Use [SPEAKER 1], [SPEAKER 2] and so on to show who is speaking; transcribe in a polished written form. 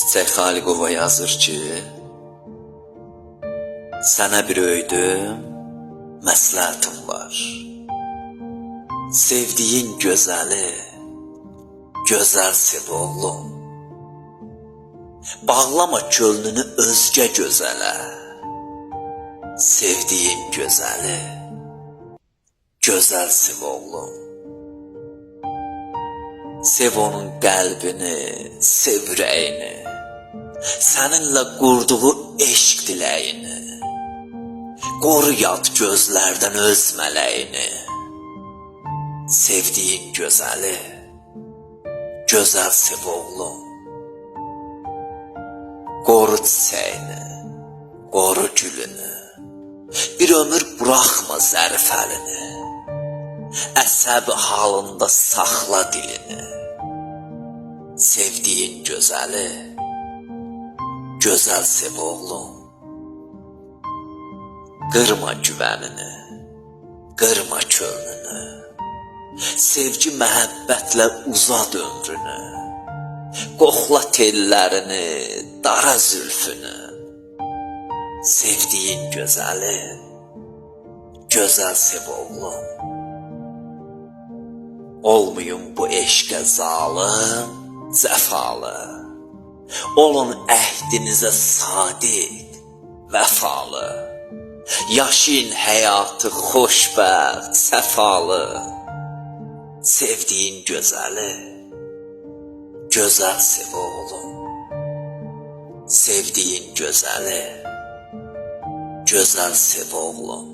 [SPEAKER 1] Çiçək Xaliqova yazır ki, sənə bir öydüm, məsləhətim var. Sevdiyin gözəli, gözəl sev oğlum. Bağlama könlünü özgə gözələ. Sevdiyin gözəli, gözəl sev oğlum. Sev onun qəlbini, sev ürəyini, səninlə qurduğu eşq diləyini. Qoru yad gözlərdən öz mələyini. Sevdiyin gözəli, gözəl sev oğlum. Qoru çiçəyini, qoru gülünü, bir ömür buraxma zərif əlini. Əsəbi halında saxla dilini. Sevdiyin gözəli, gözəl sev oğlum. Qırma güvənini, qırma könlünü. Sevgi məhəbbətlə uzad ömrünü. Qoxla tellərini, dara zülfünü. Sevdiyin gözəli, gözəl sev oğlum. Olmayın bu eşqə zalım, cəfalı. Olun əhdinizə sadiq, vəfalı. Yaşayın həyatı xoşbəxt, səfalı. Sevdiyin gözəli, gözəl sev oğlum. Sevdiyin gözəli, gözəl sev oğlum.